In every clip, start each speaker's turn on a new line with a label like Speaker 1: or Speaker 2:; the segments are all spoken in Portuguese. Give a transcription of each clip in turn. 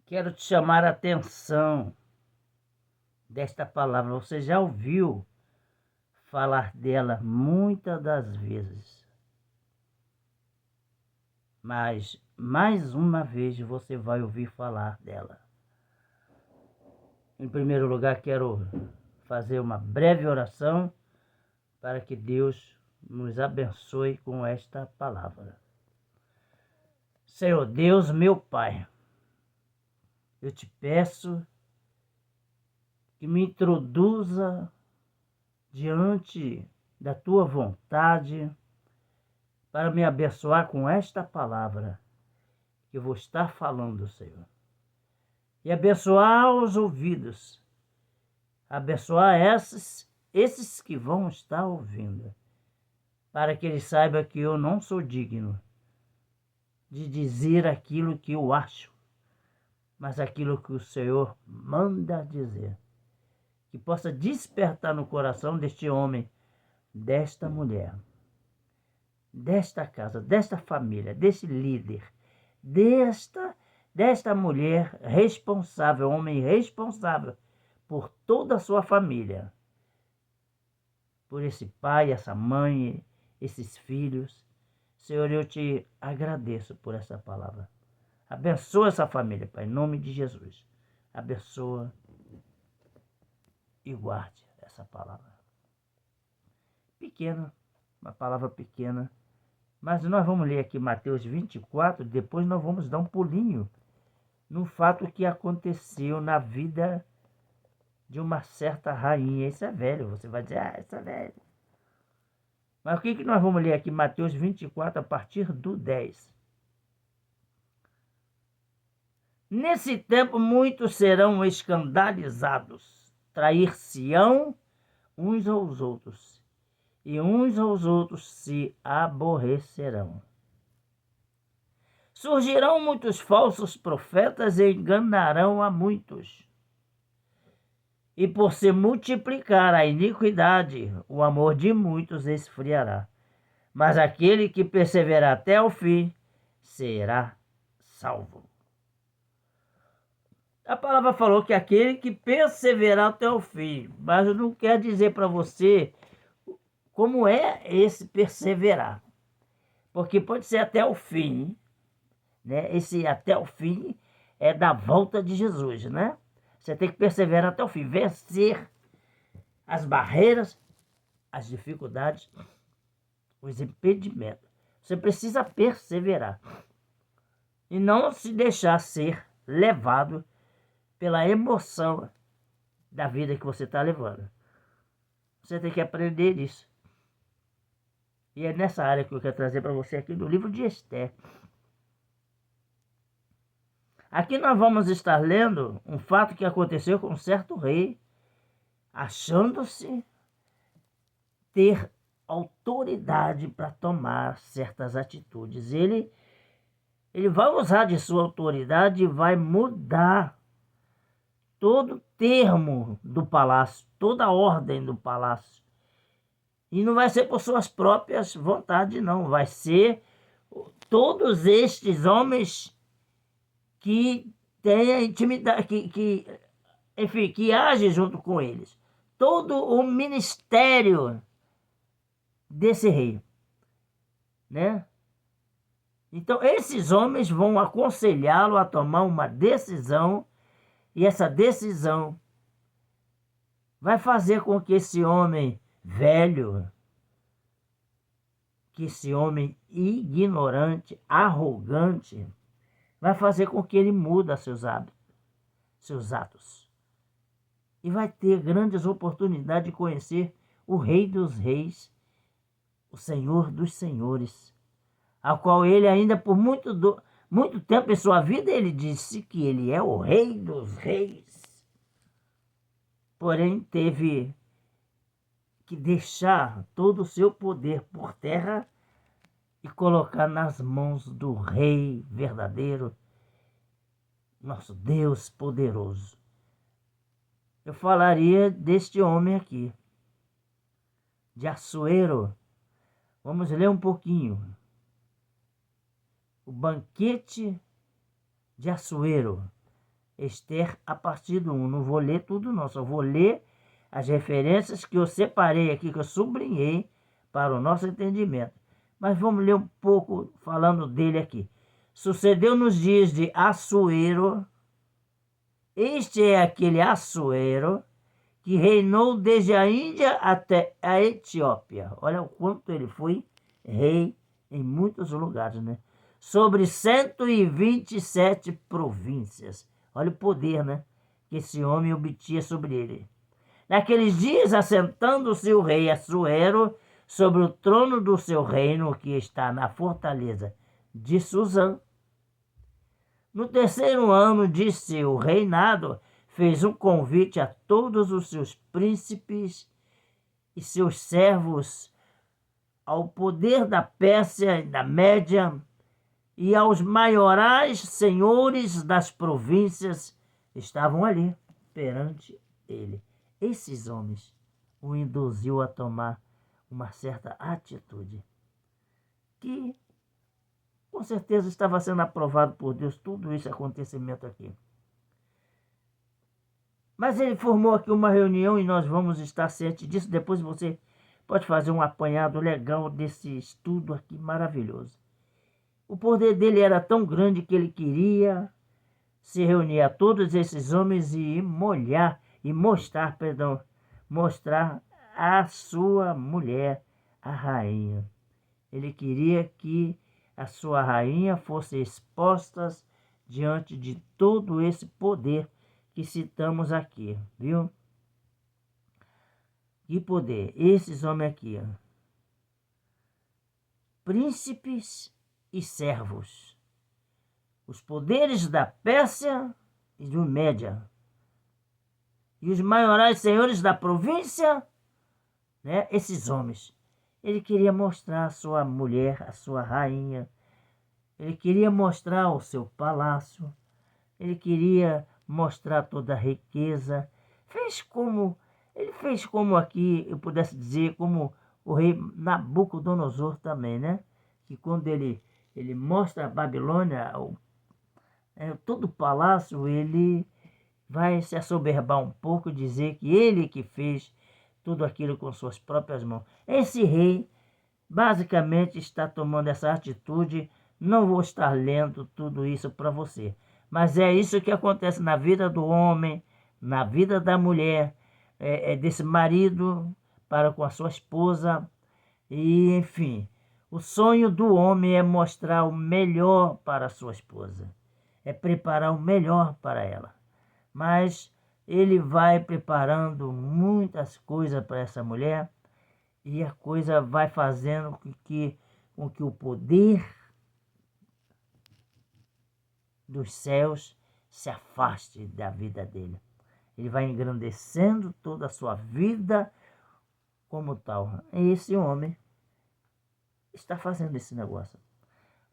Speaker 1: Quero te chamar a atenção desta palavra. Você já ouviu falar dela muitas das vezes, mas mais uma vez você vai ouvir falar dela. Em primeiro lugar, quero fazer uma breve oração para que Deus nos abençoe com esta palavra. Senhor Deus, meu Pai, eu te peço que me introduza diante da tua vontade para me abençoar com esta palavra que eu vou estar falando, Senhor. E abençoar os ouvidos, abençoar esses que vão estar ouvindo, para que eles saibam que eu não sou digno de dizer aquilo que eu acho, mas aquilo que o Senhor manda dizer. Que possa despertar no coração deste homem, desta mulher, desta casa, desta família, deste líder, desta mulher responsável, homem responsável por toda a sua família, por esse pai, essa mãe, esses filhos. Senhor, eu te agradeço por essa palavra. Abençoa essa família, Pai, em nome de Jesus. Abençoa e guarde essa palavra. Pequena, uma palavra pequena, mas nós vamos ler aqui Mateus 24, depois nós vamos dar um pulinho no fato que aconteceu na vida de uma certa rainha. Isso é velho, você vai dizer, isso é velho. Mas o que nós vamos ler aqui? Mateus 24, a partir do 10. Nesse tempo muitos serão escandalizados, trair-se-ão uns aos outros, e uns aos outros se aborrecerão. Surgirão muitos falsos profetas e enganarão a muitos. E por se multiplicar a iniquidade, o amor de muitos esfriará. Mas aquele que perseverar até o fim será salvo. A palavra falou que aquele que perseverar até o fim, mas não quer dizer para você como é esse perseverar. Porque pode ser até o fim, né? Esse até o fim é da volta de Jesus, né? Você tem que perseverar até o fim, vencer as barreiras, as dificuldades, os impedimentos. Você precisa perseverar e não se deixar ser levado pela emoção da vida que você está levando. Você tem que aprender isso. E é nessa área que eu quero trazer para você aqui no livro de Esther. Aqui nós vamos estar lendo um fato que aconteceu com um certo rei, achando-se ter autoridade para tomar certas atitudes. Ele vai usar de sua autoridade e vai mudar todo termo do palácio, toda a ordem do palácio. E não vai ser por suas próprias vontades, não. Vai ser todos estes homens que têm a intimidade, enfim, que agem junto com eles. Todo o ministério desse rei, né? Então, esses homens vão aconselhá-lo a tomar uma decisão, e essa decisão vai fazer com que esse homem velho, que esse homem ignorante, arrogante, vai fazer com que ele mude seus hábitos, seus atos. E vai ter grandes oportunidades de conhecer o Rei dos Reis, o Senhor dos Senhores, ao qual ele ainda por muito tempo em sua vida ele disse que ele é o Rei dos Reis. Porém, teve que deixar todo o seu poder por terra e colocar nas mãos do Rei verdadeiro, nosso Deus poderoso. Eu falaria deste homem aqui, de Assuero. Vamos ler um pouquinho. O banquete de Assuero. Esther a partir do 1. Não vou ler tudo não, só vou ler as referências que eu separei aqui, que eu sublinhei para o nosso entendimento. Mas vamos ler um pouco falando dele aqui. Sucedeu nos dias de Assuero. Este é aquele Assuero que reinou desde a Índia até a Etiópia. Olha o quanto ele foi rei em muitos lugares, né? Sobre 127 províncias. Olha o poder, né? Que esse homem obtinha sobre ele. Naqueles dias, assentando-se o rei Assuero sobre o trono do seu reino, que está na fortaleza de Suzã. No terceiro ano de seu reinado, fez um convite a todos os seus príncipes e seus servos, ao poder da Pérsia e da Média, e aos maiorais senhores das províncias estavam ali perante ele. Esses homens o induziu a tomar uma certa atitude que com certeza estava sendo aprovado por Deus, tudo esse acontecimento aqui. Mas ele formou aqui uma reunião e nós vamos estar cientes disso. Depois você pode fazer um apanhado legal desse estudo aqui maravilhoso. O poder dele era tão grande que ele queria se reunir a todos esses homens e mostrar a sua mulher, a rainha. Ele queria que a sua rainha fosse exposta diante de todo esse poder que citamos aqui, viu? Que poder? Esses homens aqui, ó. Príncipes e servos. Os poderes da Pérsia e do Média. E os maiorais senhores da província, né? Esses homens. Ele queria mostrar a sua mulher, a sua rainha. Ele queria mostrar o seu palácio. Ele queria mostrar toda a riqueza. Ele fez como aqui, eu pudesse dizer, como o rei Nabucodonosor também, né? Que quando ele mostra a Babilônia, todo o palácio, ele vai se assoberbar um pouco, dizer que ele que fez tudo aquilo com suas próprias mãos. Esse rei basicamente está tomando essa atitude. Não vou estar lendo tudo isso para você, mas é isso que acontece na vida do homem, na vida da mulher, desse marido para com a sua esposa. E enfim, o sonho do homem é mostrar o melhor para a sua esposa, é preparar o melhor para ela. Mas ele vai preparando muitas coisas para essa mulher e a coisa vai fazendo com que o poder dos céus se afaste da vida dele. Ele vai engrandecendo toda a sua vida como tal. E esse homem está fazendo esse negócio.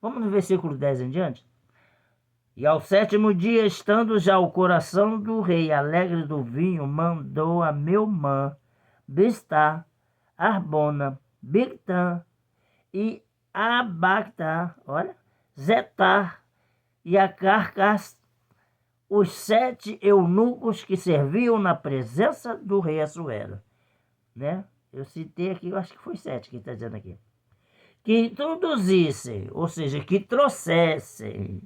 Speaker 1: Vamos no versículo 10 em diante. E ao sétimo dia, estando já o coração do rei alegre do vinho, mandou a Meumã, Biztá, Arbona, Bigtã e Abagtá, Zetar e a Carcas, os 7 eunucos que serviam na presença do rei Assuero, né? Eu citei aqui, eu acho que foi 7 que está dizendo aqui. Que introduzissem, ou seja, que trouxessem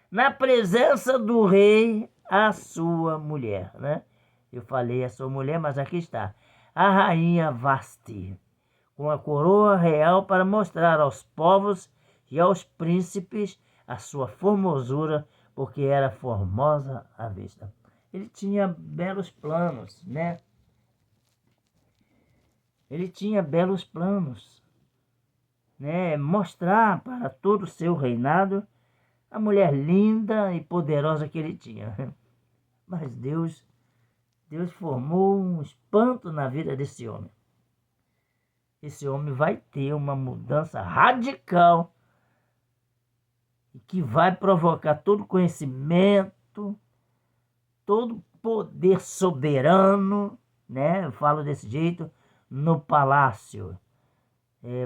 Speaker 1: na presença do rei a sua mulher, né? Eu falei a sua mulher, mas aqui está. A rainha Vasti, com a coroa real para mostrar aos povos e aos príncipes a sua formosura, porque era formosa à vista. Ele tinha belos planos, né? Ele tinha belos planos, né? Mostrar para todo o seu reinado a mulher linda e poderosa que ele tinha. Mas Deus formou um espanto na vida desse homem. Esse homem vai ter uma mudança radical que vai provocar todo conhecimento, todo poder soberano, né? Eu falo desse jeito, no palácio.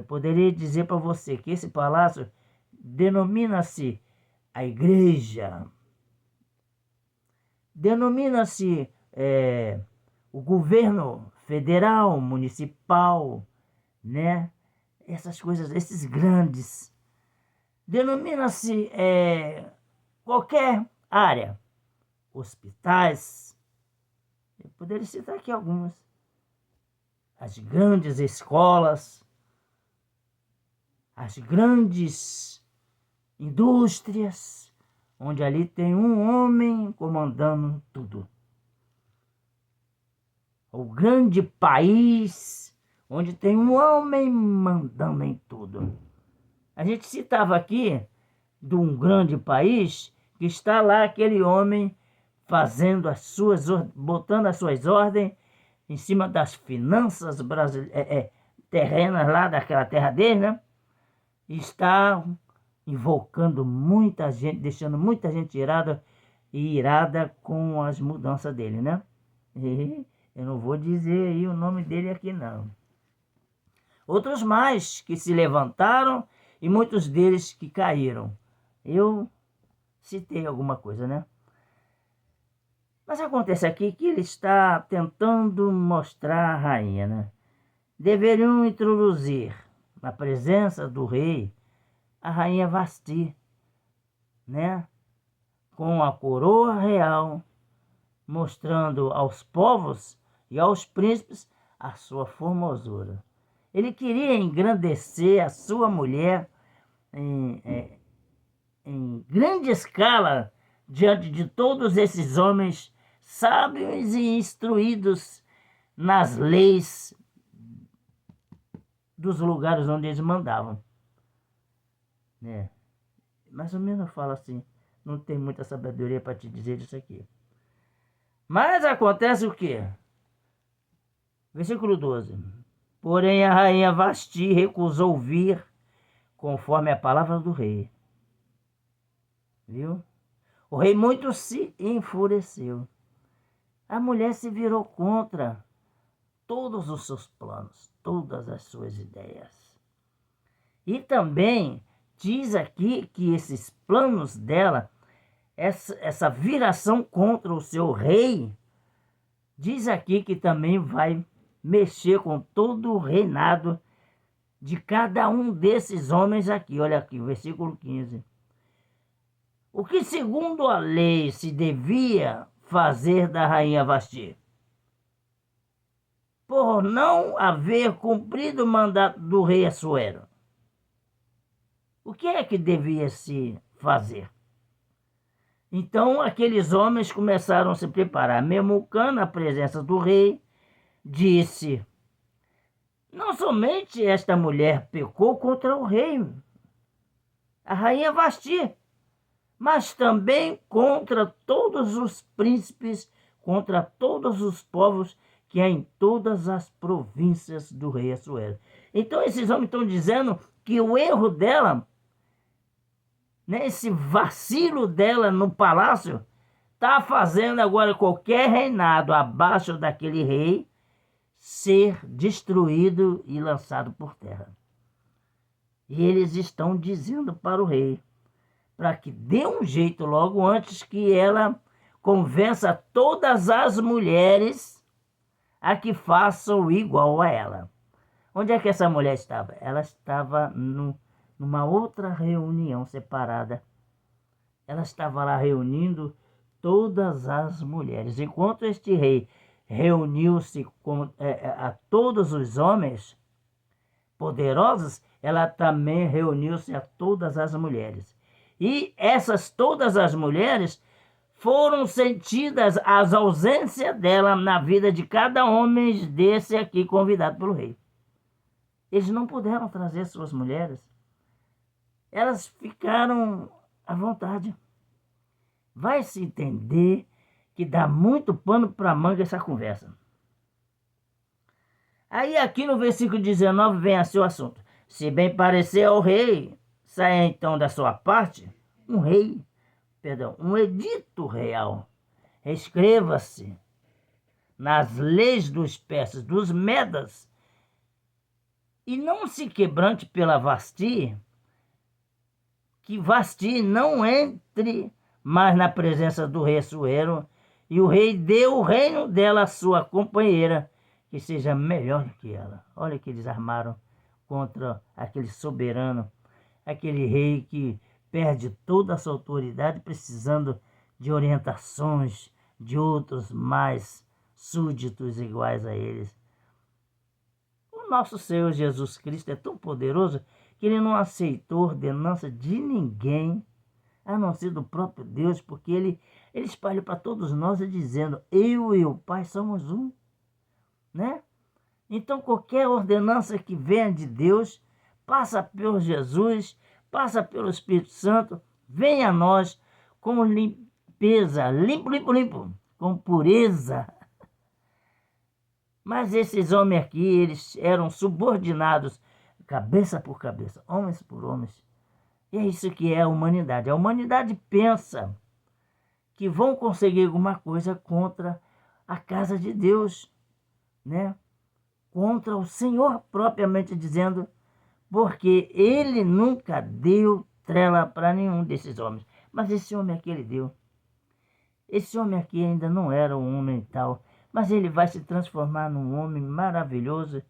Speaker 1: Poderia dizer para você que esse palácio denomina-se a igreja. denomina-se o governo federal, municipal, né? Essas coisas, esses grandes. Denomina-se qualquer área, hospitais, eu poderia citar aqui algumas, as grandes escolas, as grandes indústrias, onde ali tem um homem comandando tudo. O grande país, onde tem um homem mandando em tudo. A gente citava aqui de um grande país que está lá aquele homem fazendo botando as suas ordens em cima das finanças terrenas lá daquela terra dele, né? E está invocando muita gente, deixando muita gente irada com as mudanças dele, né? E eu não vou dizer aí o nome dele aqui, não. Outros mais que se levantaram e muitos deles que caíram. Eu citei alguma coisa, né? Mas acontece aqui que ele está tentando mostrar a rainha, né? Deveriam introduzir na presença do rei a rainha Vasti, né? Com a coroa real, mostrando aos povos e aos príncipes a sua formosura. Ele queria engrandecer a sua mulher em grande escala diante de todos esses homens sábios e instruídos nas leis dos lugares onde eles mandavam. Mais ou menos fala assim, não tem muita sabedoria para te dizer isso aqui. Mas acontece o quê? Versículo 12. Porém a rainha Vasti recusou vir conforme a palavra do rei. Viu? O rei muito se enfureceu. A mulher se virou contra todos os seus planos, todas as suas ideias. E também diz aqui que esses planos dela, essa viração contra o seu rei, diz aqui que também vai mexer com todo o reinado de cada um desses homens aqui. Olha aqui, versículo 15. O que segundo a lei se devia fazer da rainha Vasti? Por não haver cumprido o mandato do rei Assuero. O que é que devia se fazer? Então aqueles homens começaram a se preparar. Memucã, na presença do rei, disse: não somente esta mulher pecou contra o rei, a rainha Vasti, mas também contra todos os príncipes, contra todos os povos que há em todas as províncias do rei Assuero. Então esses homens estão dizendo que o erro dela, né, esse vacilo dela no palácio, está fazendo agora qualquer reinado abaixo daquele rei ser destruído e lançado por terra. E eles estão dizendo para o rei, para que dê um jeito logo antes que ela convença todas as mulheres a que façam igual a ela. Onde é que essa mulher estava? Ela estava numa outra reunião separada. Ela estava lá reunindo todas as mulheres. Enquanto este rei reuniu-se a todos os homens poderosos, ela também reuniu-se a todas as mulheres. E todas as mulheres foram sentidas as ausências dela na vida de cada homem desse aqui convidado pelo rei. Eles não puderam trazer suas mulheres. Elas ficaram à vontade. Vai se entender que dá muito pano para manga essa conversa. Aí aqui no versículo 19 vem assim o assunto. Se bem parecer ao rei, saia então da sua parte um edito real. Escreva-se nas leis dos persas, dos medas, e não se quebrante pela Vasti, que Vasti não entre mais na presença do rei Assuero, E o rei deu o reino dela à sua companheira, que seja melhor do que ela. Olha que eles armaram contra aquele soberano, aquele rei que perde toda a sua autoridade, precisando de orientações de outros mais súditos iguais a eles. O nosso Senhor Jesus Cristo é tão poderoso que ele não aceitou ordenança de ninguém, a não ser do próprio Deus, porque ele espalha para todos nós dizendo: eu e o Pai somos um, né? Então qualquer ordenança que venha de Deus passa por Jesus, passa pelo Espírito Santo, vem a nós com limpeza, limpo, com pureza. Mas esses homens aqui, eles eram subordinados, cabeça por cabeça, homens por homens. E é isso que é a humanidade. A humanidade pensa que vão conseguir alguma coisa contra a casa de Deus, né? Contra o Senhor propriamente dizendo, porque ele nunca deu trela para nenhum desses homens. Mas esse homem aqui ele deu. Esse homem aqui ainda não era um homem tal, mas ele vai se transformar num homem maravilhoso,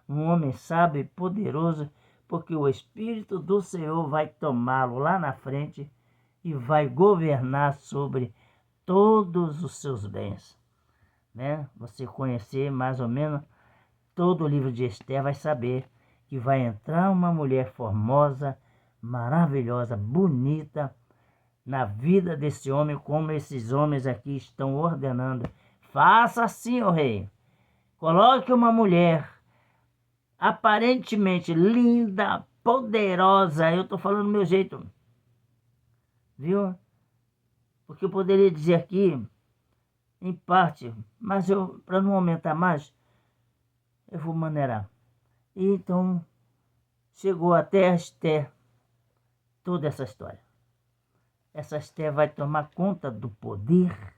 Speaker 1: um homem sábio e poderoso, porque o Espírito do Senhor vai tomá-lo lá na frente e vai governar sobre todos os seus bens, né? Você conhecer mais ou menos todo o livro de Esther, vai saber que vai entrar uma mulher formosa, maravilhosa, bonita, na vida desse homem, como esses homens aqui estão ordenando. Faça assim, ó rei. Coloque uma mulher aparentemente linda, poderosa. Eu estou falando do meu jeito, viu? Porque eu poderia dizer aqui, em parte, mas eu, para não aumentar mais, eu vou maneirar. E então, chegou até a Esther toda essa história. Essa Esther vai tomar conta do poder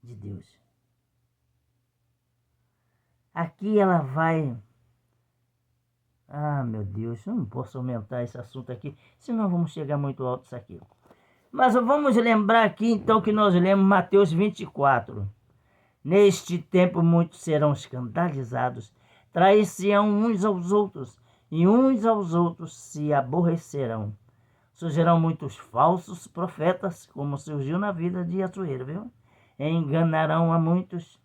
Speaker 1: de Deus. Aqui ela vai... Ah, meu Deus, eu não posso aumentar esse assunto aqui, senão vamos chegar muito alto isso aqui. Mas vamos lembrar aqui então que nós lemos Mateus 24. Neste tempo muitos serão escandalizados, trair-se-ão uns aos outros, e uns aos outros se aborrecerão. Surgirão muitos falsos profetas, como surgiu na vida de Asuero, viu? Enganarão a muitos.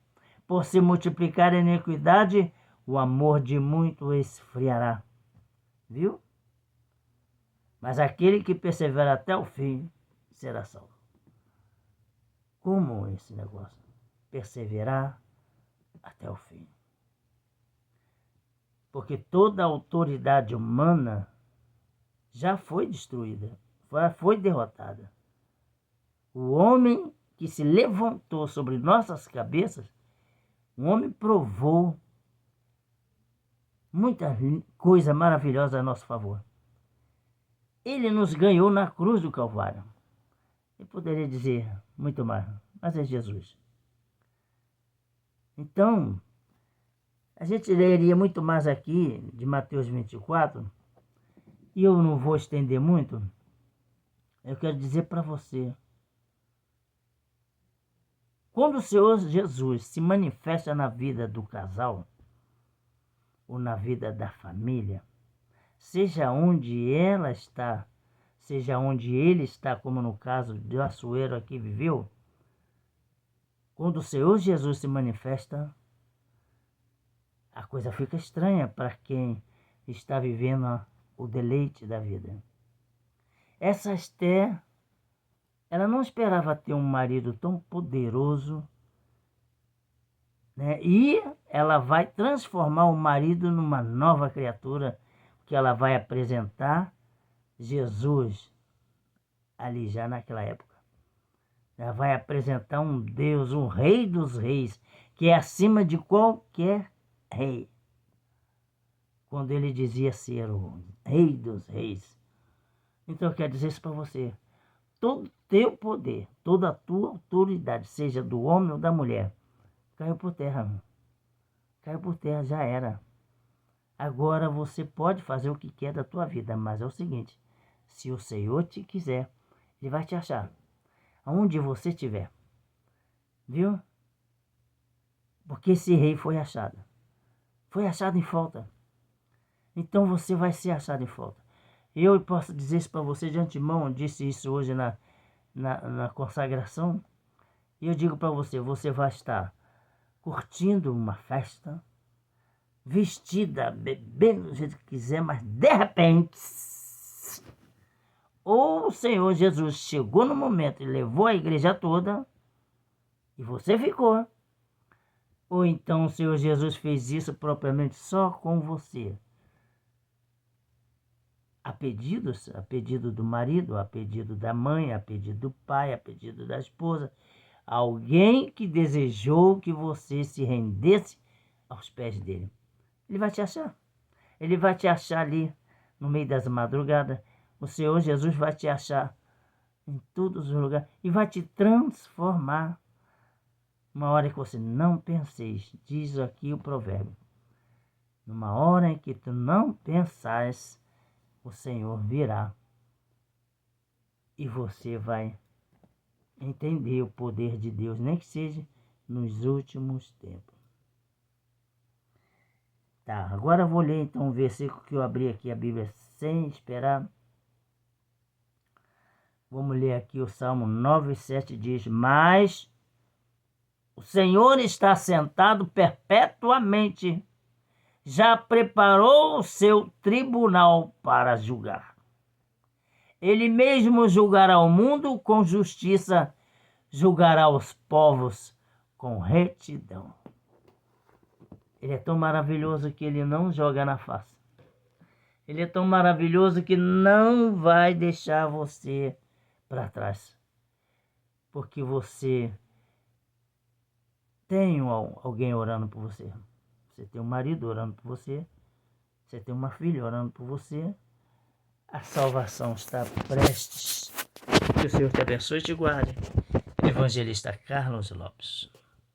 Speaker 1: Por se multiplicar a iniquidade, o amor de muito esfriará, viu? Mas aquele que persevera até o fim será salvo. Como esse negócio? Perseverar até o fim. Porque toda a autoridade humana já foi destruída, foi derrotada. O homem que se levantou sobre nossas cabeças, o homem provou muita coisa maravilhosa a nosso favor. Ele nos ganhou na cruz do Calvário. Eu poderia dizer muito mais, mas é Jesus. Então, a gente leria muito mais aqui de Mateus 24, e eu não vou estender muito. Eu quero dizer para você, quando o Senhor Jesus se manifesta na vida do casal, ou na vida da família, seja onde ela está, seja onde ele está, como no caso de Asuero aqui viveu, quando o Senhor Jesus se manifesta, a coisa fica estranha para quem está vivendo o deleite da vida. Essa Esther, ela não esperava ter um marido tão poderoso, né? E ela vai transformar o marido numa nova criatura, que ela vai apresentar Jesus ali já naquela época. Ela vai apresentar um Deus, um rei dos reis, que é acima de qualquer rei. Quando ele dizia ser o rei dos reis. Então eu quero dizer isso para você. Todo teu poder, toda a tua autoridade, seja do homem ou da mulher, caiu por terra. Caiu por terra, já era. Agora você pode fazer o que quer da tua vida, mas é o seguinte, se o Senhor te quiser, ele vai te achar. Aonde você estiver. Viu? Porque esse rei foi achado. Foi achado em falta. Então você vai ser achado em falta. Eu posso dizer isso para você de antemão, eu disse isso hoje na consagração. E eu digo para você, você vai estar curtindo uma festa, vestida, bebendo do jeito que quiser, mas de repente, ou o Senhor Jesus chegou no momento e levou a igreja toda, e você ficou. Ou então o Senhor Jesus fez isso propriamente só com você. A pedido do marido, a pedido da mãe, a pedido do pai, a pedido da esposa. Alguém que desejou que você se rendesse aos pés dele. Ele vai te achar. Ele vai te achar ali no meio das madrugadas. O Senhor Jesus vai te achar em todos os lugares e vai te transformar. Uma hora que você não penseis, diz aqui o provérbio. Numa hora em que tu não pensais, o Senhor virá e você vai entender o poder de Deus, nem que seja nos últimos tempos. Tá, agora eu vou ler então um versículo que eu abri aqui a Bíblia sem esperar. Vamos ler aqui o Salmo 9:7 diz: Mas o Senhor está sentado perpetuamente, já preparou o seu tribunal para julgar. Ele mesmo julgará o mundo com justiça, julgará os povos com retidão. Ele é tão maravilhoso que ele não joga na face. Ele é tão maravilhoso que não vai deixar você para trás. Porque você tem alguém orando por você. Você tem um marido orando por você. Você tem uma filha orando por você. A salvação está prestes. Que o Senhor te abençoe e te guarde. Evangelista Carlos Lopes.